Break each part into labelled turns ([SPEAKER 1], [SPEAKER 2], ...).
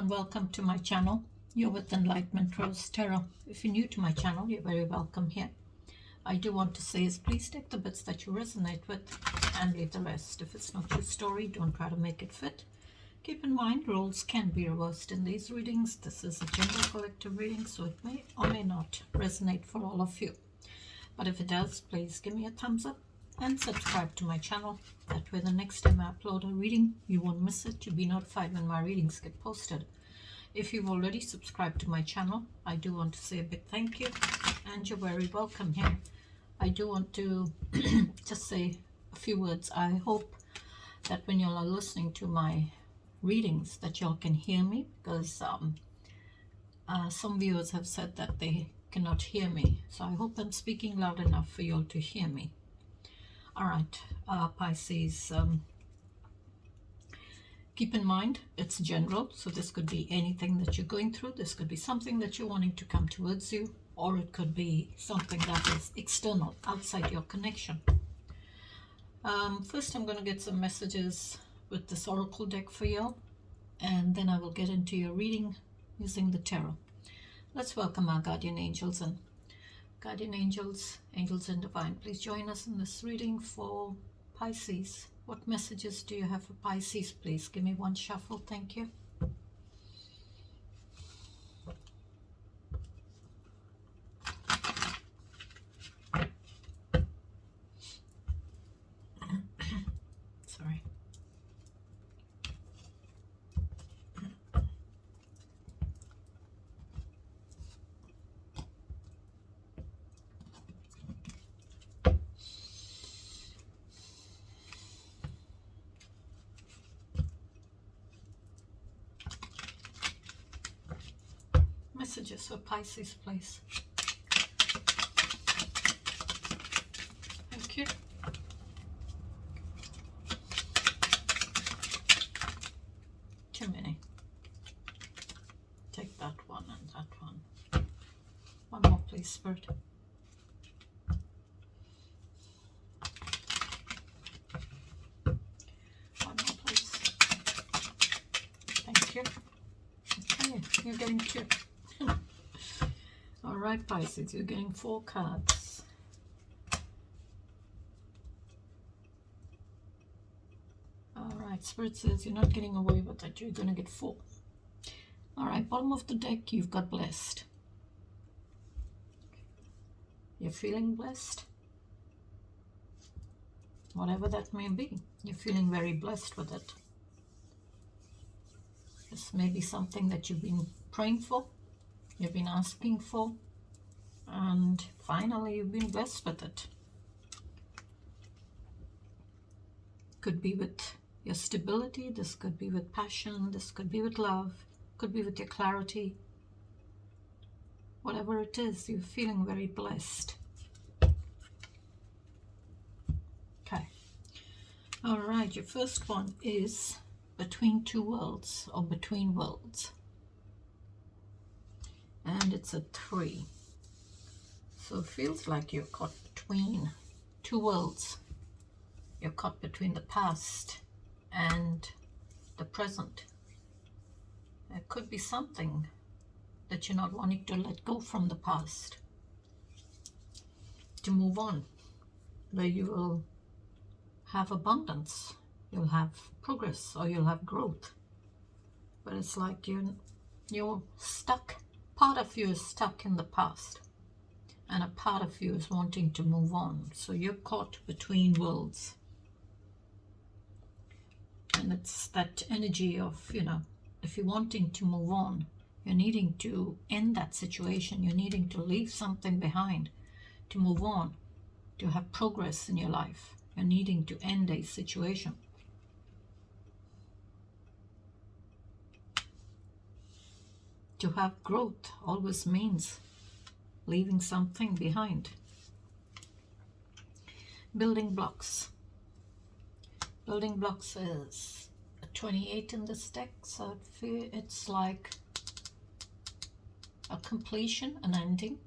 [SPEAKER 1] and welcome to my channel. You're with Enlightenment Tarot. If you're new to my channel, you're very welcome here. I do want to say is please take the bits that you resonate with and leave the rest. If it's not your story, don't try to make it fit. Keep in mind, roles can be reversed in these readings. This is a general collective reading, so it may or may not resonate for all of you. But if it does, please give me a thumbs up and subscribe to my channel. That way the next time I upload a reading, you won't miss it. You'll be notified when my readings get posted. If you've already subscribed to my channel, I do want to say a big thank you, and you're very welcome here. I do want to just say a few words. I hope that when you are listening to my readings that y'all can hear me, because some viewers have said that they cannot hear me. So I hope I'm speaking loud enough for y'all to hear me. All right, Pisces, keep in mind it's general, so this could be anything that you're going through. This could be something that you're wanting to come towards you, or it could be something that is external, outside your connection. First, I'm going to get some messages with this oracle deck for you, and then I will get into your reading using the tarot. Let's welcome our guardian angels and guardian angels, angels and divine. Please join us in this reading for Pisces. What messages do you have for Pisces? Please give me one shuffle. Thank you. Sorry. Messages for Pisces, please. Thank you. Too many. Take that one and that one. One more, please, Spirit. One more, please. Thank you. Okay, you're getting two. All right, Pisces, you're getting 4 cards. All right, Spirit says you're not getting away with it. You're going to get 4. All right, bottom of the deck, you've got blessed. You're feeling blessed. Whatever that may be, you're feeling very blessed with it. This may be something that you've been praying for, you've been asking for, and finally you've been blessed with it. Could be with your stability, this could be with passion, this could be with love, could be with your clarity. Whatever it is, you're feeling very blessed. Okay. All right, your first one is between two worlds, or between worlds. And it's a 3. So it feels like you're caught between two worlds. You're caught between the past and the present. There could be something that you're not wanting to let go from the past, to move on, where you will have abundance, you'll have progress, or you'll have growth. But it's like you're stuck. Part of you is stuck in the past, and a part of you is wanting to move on. So you're caught between worlds. And it's that energy of, if you're wanting to move on, you're needing to end that situation. You're needing to leave something behind, to move on, to have progress in your life. You're needing to end a situation. To have growth always means leaving something behind. Building blocks. Building blocks is a 28 in this deck, so I feel it's like a completion, an ending,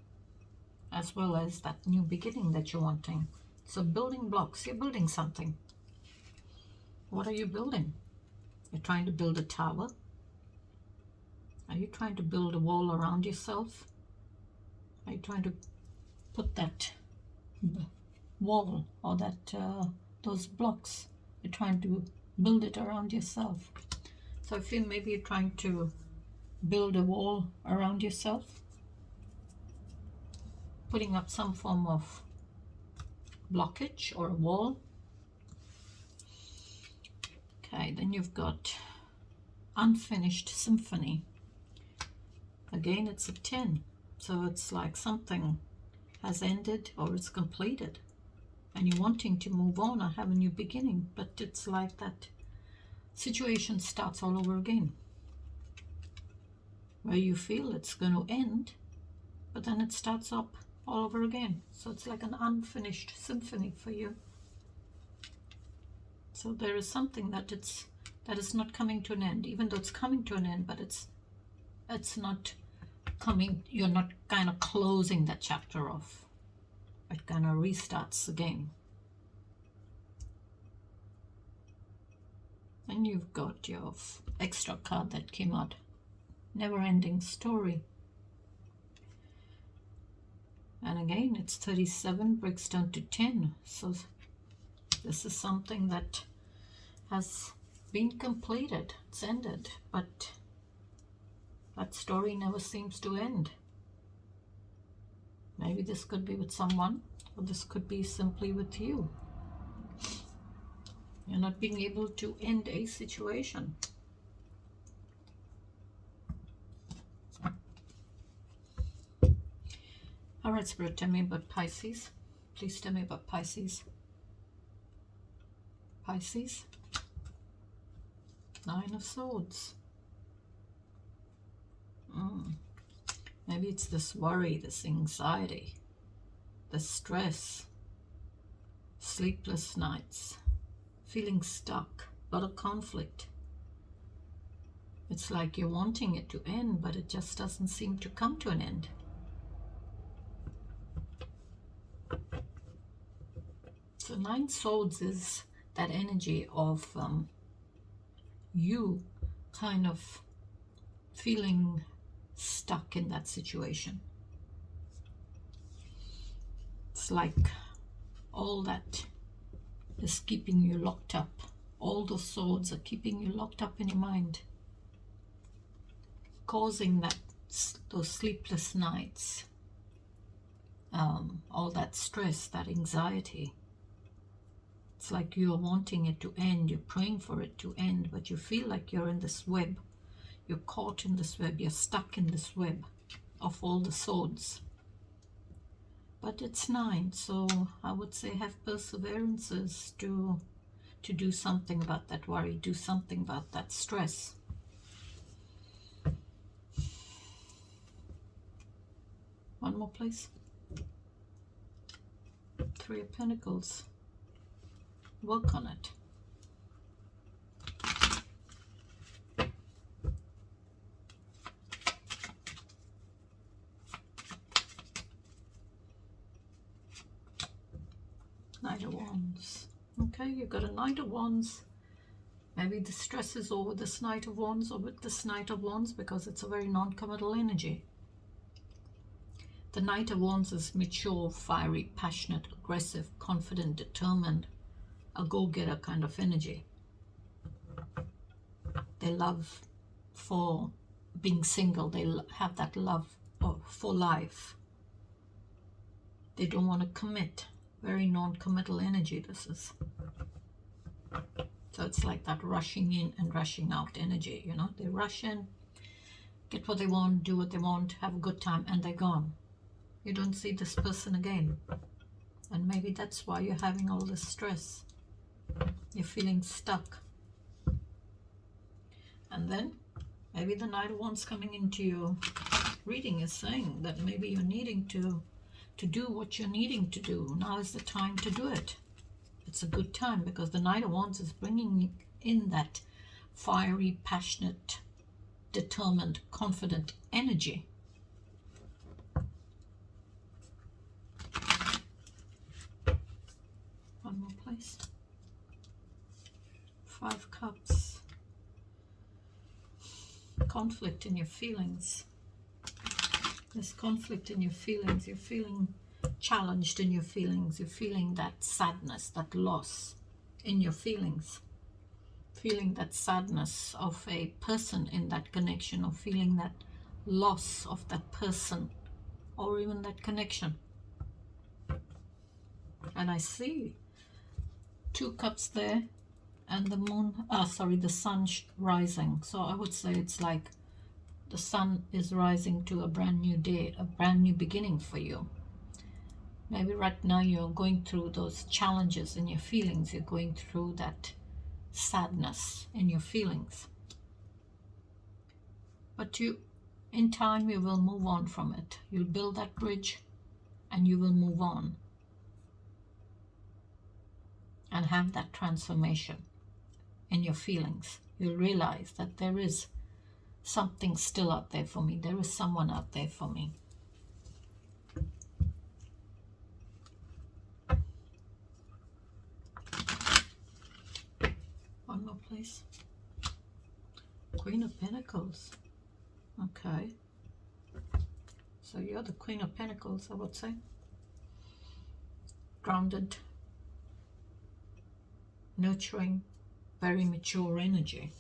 [SPEAKER 1] as well as that new beginning that you're wanting. So building blocks, you're building something. What are you building? You're trying to build a tower. you trying to build a wall around yourself? Are you trying to put that wall or that those blocks? You're trying to build it around yourself. So I feel maybe you're trying to build a wall around yourself, putting up some form of blockage or a wall. Okay, then you've got unfinished symphony. Again, it's a 10. So it's like something has ended or it's completed. And you're wanting to move on or have a new beginning. But it's like that situation starts all over again. Where you feel it's going to end, but then it starts up all over again. So it's like an unfinished symphony for you. So there is something that is not coming to an end, even though it's coming to an end, but it's not coming, you're not kind of closing that chapter off. It kind of restarts again. And you've got your extra card that came out. Never-ending story. And again, it's 37, breaks down to 10. So this is something that has been completed. It's ended, but that story never seems to end. Maybe this could be with someone, or this could be simply with you. You're not being able to end a situation. All right, Spirit, tell me about Pisces. Please tell me about Pisces. Pisces. 9 of Swords. Maybe it's this worry, this anxiety, this stress, sleepless nights, feeling stuck, a lot of conflict. It's like you're wanting it to end, but it just doesn't seem to come to an end. So 9 Swords is that energy of you kind of feeling stuck in that situation. It's like all that is keeping you locked up. All the swords are keeping you locked up in your mind, causing those sleepless nights, all that stress, that anxiety. It's like you're wanting it to end, you're praying for it to end, but you feel like you're in this web. You're caught in this web, you're stuck in this web of all the swords. But it's 9, so I would say have perseverances to do something about that worry, do something about that stress. One more, please. 3 of Pentacles. Work on it. Knight of Wands. Okay, you've got a Knight of Wands. Maybe the stress is over this Knight of Wands or with this Knight of Wands because it's a very non-committal energy. The Knight of Wands is mature, fiery, passionate, aggressive, confident, determined, a go-getter kind of energy. They love for being single. They have that love for life. They don't want to commit. Very non-committal energy this is. So it's like that rushing in and rushing out energy, you know. They rush in, get what they want, do what they want, have a good time, and they're gone. You don't see this person again. And maybe that's why you're having all this stress. You're feeling stuck. And then maybe the Knight of Wands coming into your reading is saying that maybe you're needing to do what you're needing to do. Now is the time to do it. It's a good time because the Knight of Wands is bringing in that fiery, passionate, determined, confident energy. One more, please. 5 Cups. conflict in your feelings. There's conflict in your feelings. You're feeling challenged in your feelings. You're feeling that sadness, that loss in your feelings. Feeling that sadness of a person in that connection, or feeling that loss of that person or even that connection. And I see 2 cups there and the moon, the sun rising. So I would say it's like the sun is rising to a brand new day, a brand new beginning for you. Maybe right now you're going through those challenges in your feelings. You're going through that sadness in your feelings. But in time, you will move on from it. You'll build that bridge and you will move on and have that transformation in your feelings. You'll realize that there is something still out there for me. There is someone out there for me. One more, please. Queen of Pentacles. Okay. So you're the Queen of Pentacles, I would say. Grounded, nurturing, very mature energy.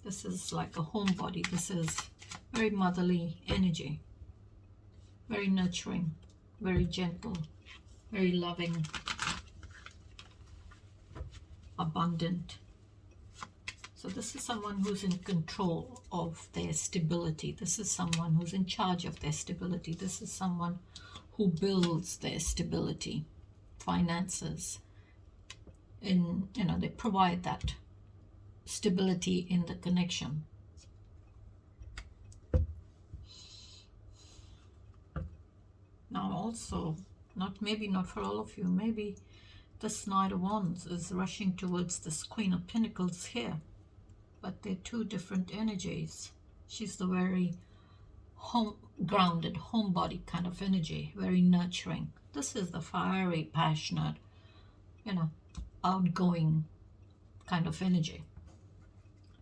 [SPEAKER 1] This is like a homebody. This is very motherly energy. Very nurturing, very gentle, very loving, abundant. So this is someone who's in control of their stability. This is someone who's in charge of their stability. This is someone who builds their stability, finances. They provide that stability in the connection. Now also, maybe not for all of you, maybe this Knight of Wands is rushing towards this Queen of Pentacles here. But they're 2 different energies. She's the very grounded, homebody kind of energy, very nurturing. This is the fiery, passionate, outgoing kind of energy.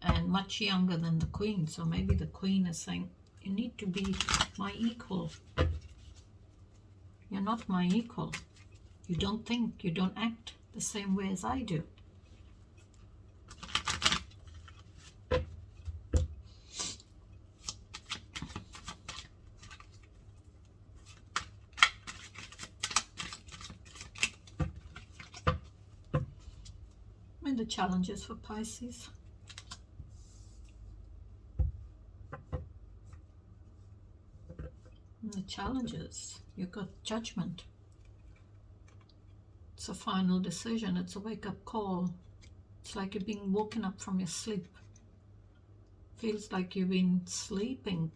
[SPEAKER 1] And much younger than the Queen. So maybe the Queen is saying, you need to be my equal. You're not my equal. You don't think, you don't act the same way as I do. And the challenges for Pisces. And the challenges, you've got Judgment. It's a final decision. It's a wake-up call. It's like you're being woken up from your sleep. Feels like you've been sleeping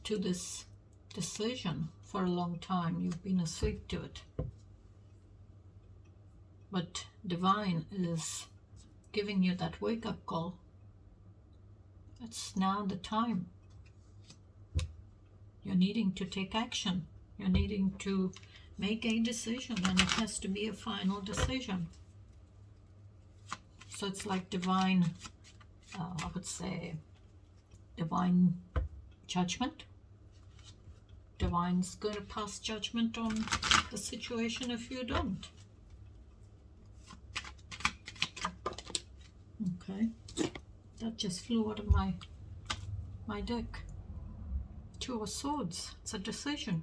[SPEAKER 1] to this decision for a long time. You've been asleep to it. But Divine is giving you that wake-up call. It's now the time. You're needing to take action. You're needing to make a decision, and it has to be a final decision. So it's like divine, I would say, divine judgment. Divine's going to pass judgment on the situation if you don't. Okay, that just flew out of my deck. 2 of Swords. It's a decision.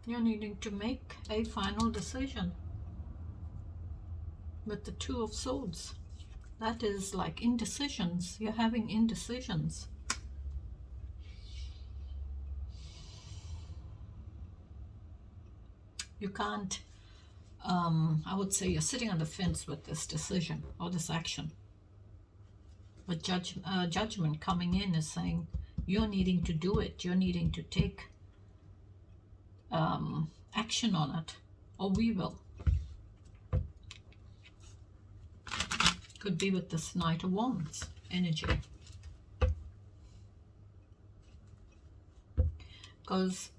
[SPEAKER 1] You're needing to make a final decision with the 2 of Swords. That is like indecisions. You're having indecisions. You can't, I would say you're sitting on the fence with this decision or this action. But judgment coming in is saying you're needing to do it. You're needing to take action on it, or we will. Could be with this Knight of Wands energy. Because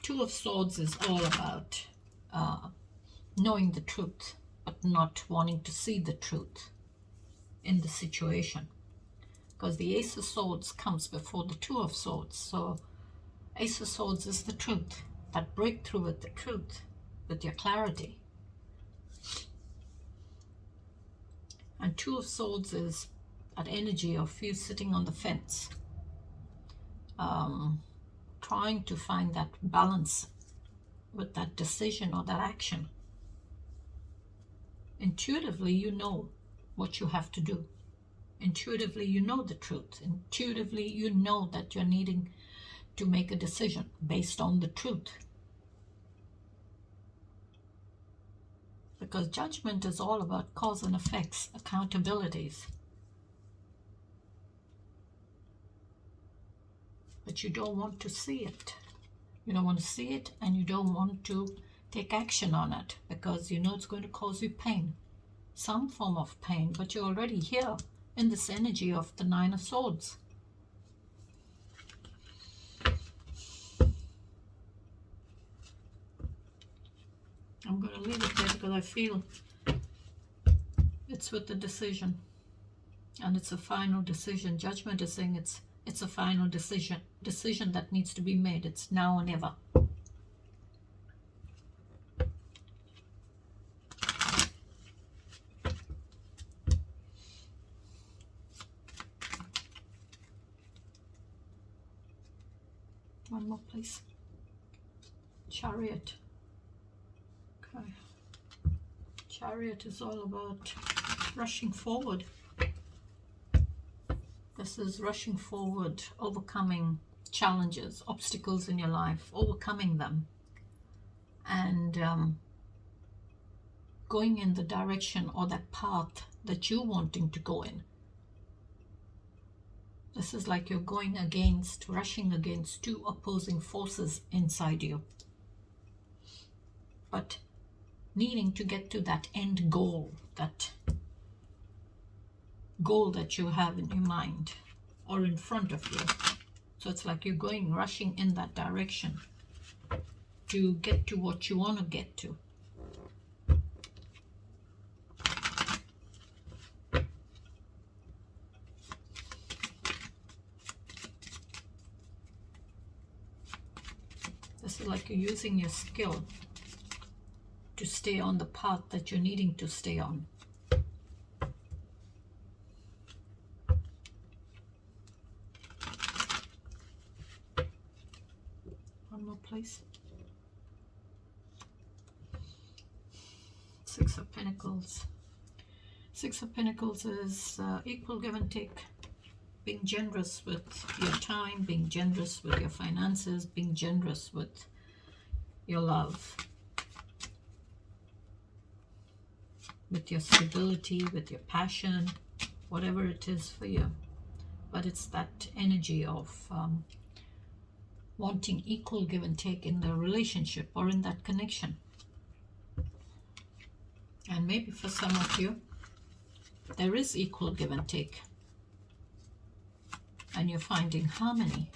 [SPEAKER 1] Two of Swords is all about knowing the truth, but not wanting to see the truth in the situation. Because the Ace of Swords comes before the Two of Swords. So Ace of Swords is the truth, that breakthrough with the truth, with your clarity. And Two of Swords is that energy of you sitting on the fence, trying to find that balance with that decision or that action. Intuitively, you know what you have to do. Intuitively, you know the truth. Intuitively, you know that you're needing to make a decision based on the truth. Because judgment is all about cause and effects, accountabilities. But you don't want to see it. You don't want to see it, and you don't want to take action on it because you know it's going to cause you pain. Some form of pain, but you're already here in this energy of the Nine of Swords. I'm going to leave it there because I feel it's with the decision. And it's a final decision. Judgment is saying it's a final decision. Decision that needs to be made. It's now or never. One more, please. Chariot. Okay. Chariot is all about rushing forward. This is rushing forward, overcoming challenges, obstacles in your life, overcoming them, and going in the direction or that path that you're wanting to go in. This is like you're going against, rushing against two opposing forces inside you. But needing to get to that end goal, that goal that you have in your mind or in front of you. So it's like you're going, rushing in that direction to get to what you want to get to. This is like you're using your skill to stay on the path that you're needing to stay on. One more, please. Six of Pentacles. Six of Pentacles is equal give and take. Being generous with your time, being generous with your finances, being generous with your love, with your stability, with your passion, whatever it is for you. But it's that energy of wanting equal give and take in the relationship or in that connection. And maybe for some of you, there is equal give and take. And you're finding harmony.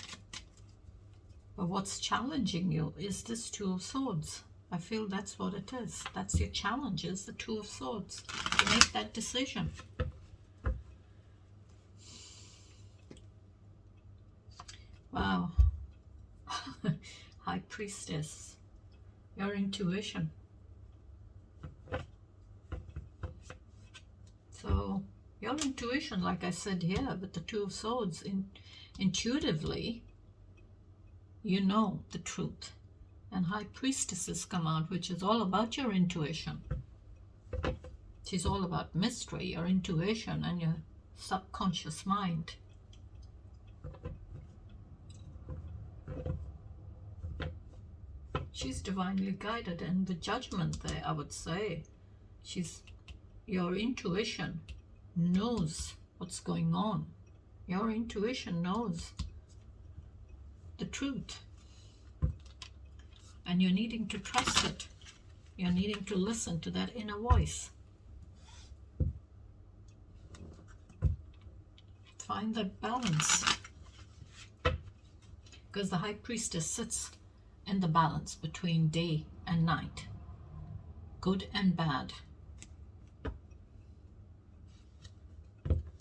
[SPEAKER 1] But what's challenging you is this Two of Swords. I feel that's what it is. That's your challenge, is the Two of Swords. To make that decision. Wow. High Priestess. Your intuition. So your intuition, like I said here, with the Two of Swords, intuitively, you know the truth. And High Priestesses come out, which is all about your intuition. She's all about mystery, your intuition, and your subconscious mind. She's divinely guided, and the Judgment there, I would say, your intuition knows what's going on. Your intuition knows the truth. And you're needing to trust it. You're needing to listen to that inner voice. Find that balance. Because the High Priestess sits in the balance between day and night, good and bad.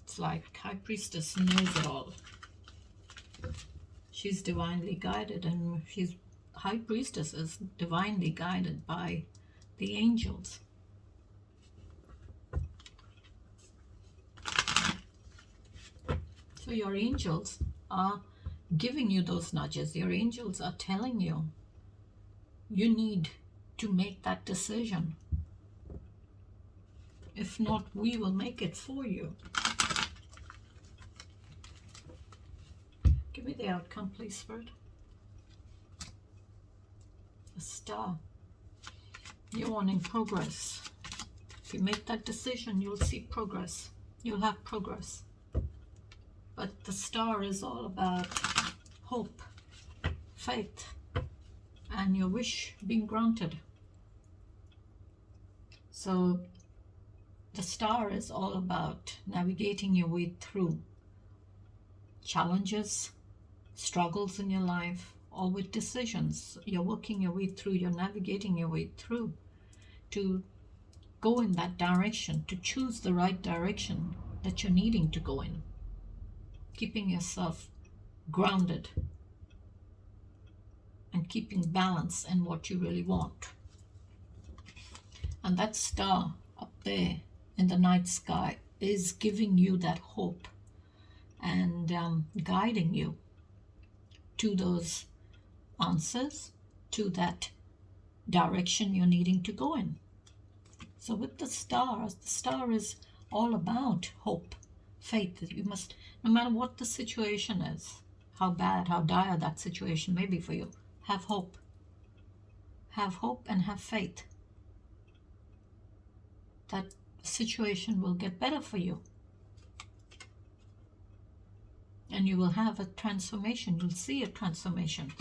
[SPEAKER 1] It's like High Priestess knows it all. She's divinely guided, and High Priestess is divinely guided by the angels. So your angels are giving you those nudges. Your angels are telling you, you need to make that decision. If not, we will make it for you. Give me the outcome, please, Spirit. A star. You're wanting progress. If you make that decision, you'll see progress. You'll have progress. But the star is all about hope, faith, and your wish being granted. So the star is all about navigating your way through challenges, struggles in your life, or with decisions. You're working your way through, you're navigating your way through to go in that direction, to choose the right direction that you're needing to go in. Keeping yourself grounded and keeping balance in what you really want. And that star up there in the night sky is giving you that hope and guiding you to those answers, to that direction you're needing to go in. So with the star is all about hope, faith. That you must, no matter what the situation is, how bad, how dire that situation may be for you, have hope. Have hope and have faith that the situation will get better for you. And you will have a transformation. You'll see a transformation.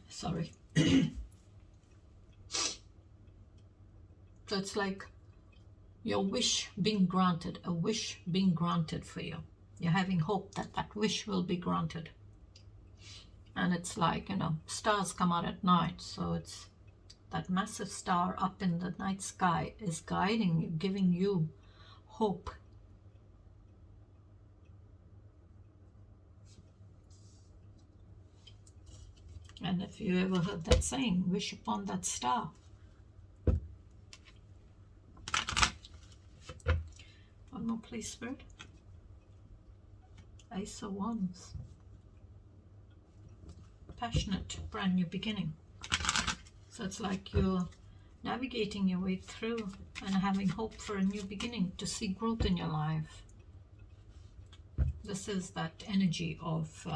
[SPEAKER 1] Sorry. So it's like your wish being granted, a wish being granted for you. You're having hope that that wish will be granted. And it's like, stars come out at night. So it's that massive star up in the night sky is guiding you, giving you hope. And if you ever heard that saying, wish upon that star. One more, please, Spirit. Ace of Wands. Passionate, brand new beginning. So it's like you're navigating your way through and having hope for a new beginning, to see growth in your life. This is that energy of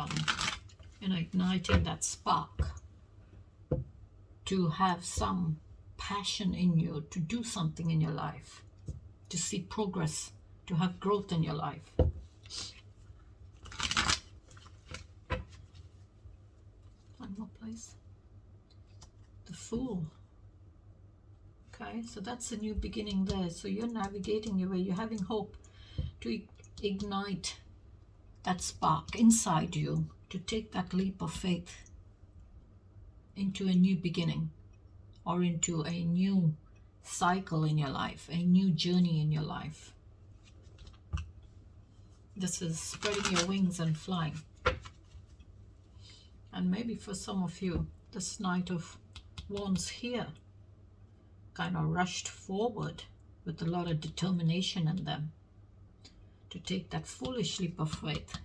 [SPEAKER 1] igniting that spark, to have some passion in you, to do something in your life, to see progress, to have growth in your life. One more, please. The Fool. Okay, so that's a new beginning there. So you're navigating your way, you're having hope to ignite that spark inside you, to take that leap of faith into a new beginning, or into a new cycle in your life, a new journey in your life. This is spreading your wings and flying. And maybe for some of you, this Knight of Wands here kind of rushed forward with a lot of determination in them to take that foolish leap of faith.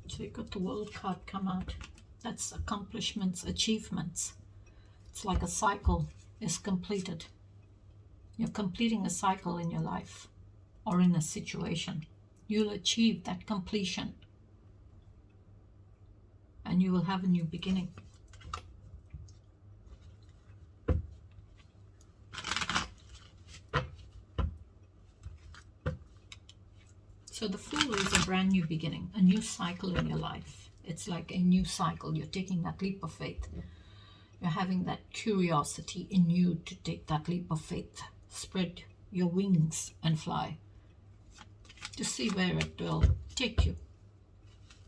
[SPEAKER 1] So you got the World card come out. That's accomplishments, achievements. It's like a cycle is completed. You're completing a cycle in your life or in a situation. You'll achieve that completion and you will have a new beginning. So the Fool is a brand new beginning, a new cycle in your life. It's like a new cycle. You're taking that leap of faith. You're having that curiosity in you to take that leap of faith. Spread your wings and fly to see where it will take you.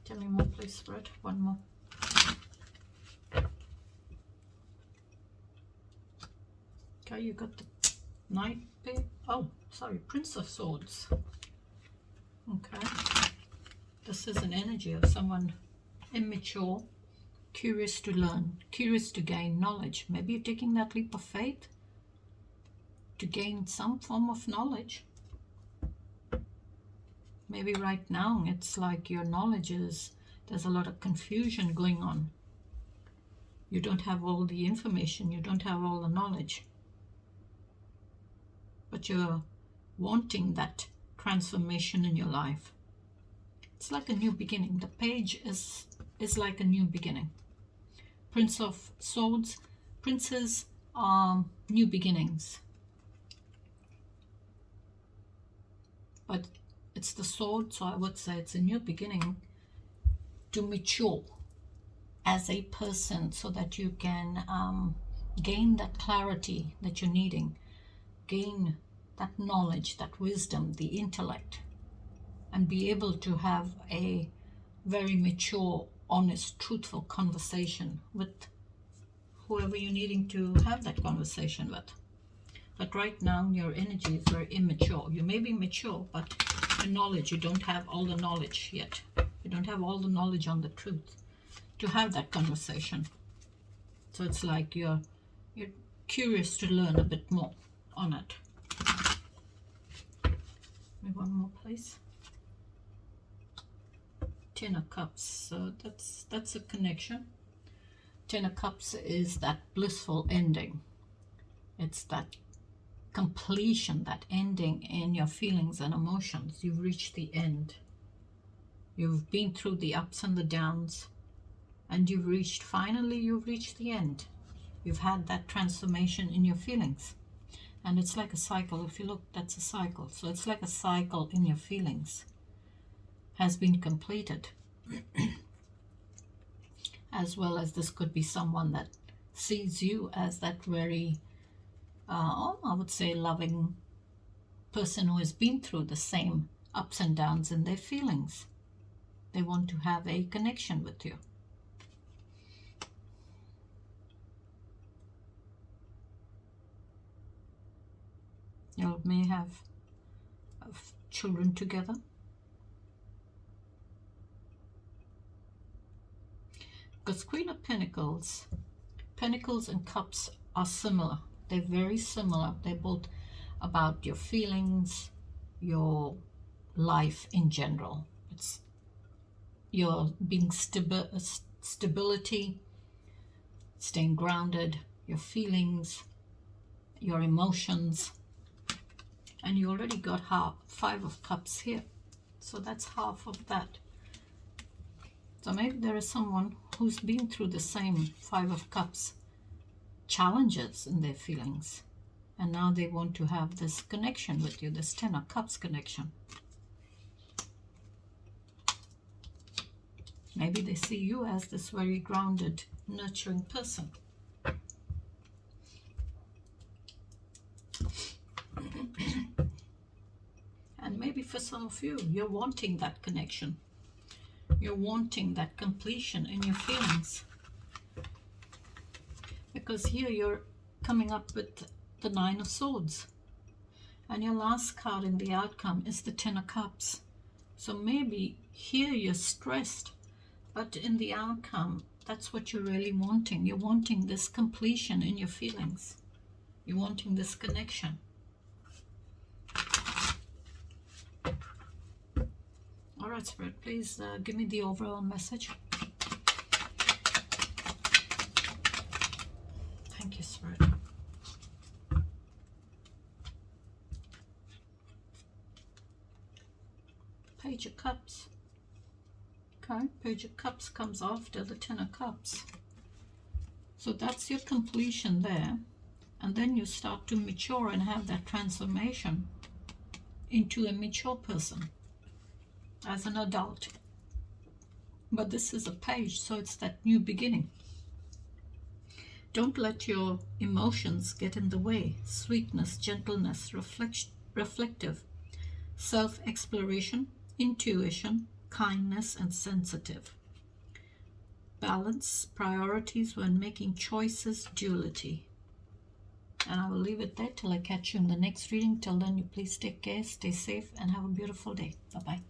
[SPEAKER 1] Tell me more, please, Spirit. One more. Okay, you got the Knight. Oh, sorry, Prince of Swords. Okay. This is an energy of someone immature, curious to learn, curious to gain knowledge. Maybe you're taking that leap of faith to gain some form of knowledge. Maybe right now it's like your knowledge is, there's a lot of confusion going on. You don't have all the information, you don't have all the knowledge. But you're wanting that transformation in your life. It's like a new beginning. The page is like a new beginning. Prince of Swords, princes are new beginnings. But it's the sword, so I would say it's a new beginning to mature as a person so that you can gain that clarity that you're needing, gain that knowledge, that wisdom, the intellect, and be able to have a very mature, honest, truthful conversation with whoever you're needing to have that conversation with. But right now, your energy is very immature. You may be mature, but the knowledge, you don't have all the knowledge yet. You don't have all the knowledge on the truth to have that conversation. So it's like you're curious to learn a bit more on it. Maybe one more, please. Ten of Cups. So that's a connection. Ten of Cups is that blissful ending. It's that completion, that ending in your feelings and emotions. You've reached the end. You've been through the ups and the downs, and finally you've reached the end. You've had that transformation in your feelings. And it's like a cycle. If you look, that's a cycle. So it's like a cycle in your feelings has been completed. As well as this could be someone that sees you as that very, I would say, loving person who has been through the same ups and downs in their feelings. They want to have a connection with you. You may have children together. Because Queen of Pentacles and Cups are similar. They're very similar. They're both about your feelings, your life in general. It's your being stability, staying grounded, your feelings, your emotions. And you already got Five of Cups here. So that's half of that. So maybe there is someone who's been through the same Five of Cups challenges in their feelings. And now they want to have this connection with you, this Ten of Cups connection. Maybe they see you as this very grounded, nurturing person. And maybe for some of you, you're wanting that connection. You're wanting that completion in your feelings. Because here you're coming up with the Nine of Swords. And your last card in the outcome is the Ten of Cups. So maybe here you're stressed, but in the outcome, that's what you're really wanting. You're wanting this completion in your feelings. You're wanting this connection. All right, Spirit, please give me the overall message. Thank you, Spirit. Page of Cups. Okay, Page of Cups comes after the Ten of Cups. So that's your completion there. And then you start to mature and have that transformation into a mature person. as an adult. But this is a page, so it's that new beginning. Don't let your emotions get in the way. Sweetness, gentleness, reflective, self-exploration, intuition, kindness, and sensitive. Balance, priorities when making choices, duality. And I will leave it there till I catch you in the next reading. Till then, you please take care, stay safe, and have a beautiful day. Bye-bye.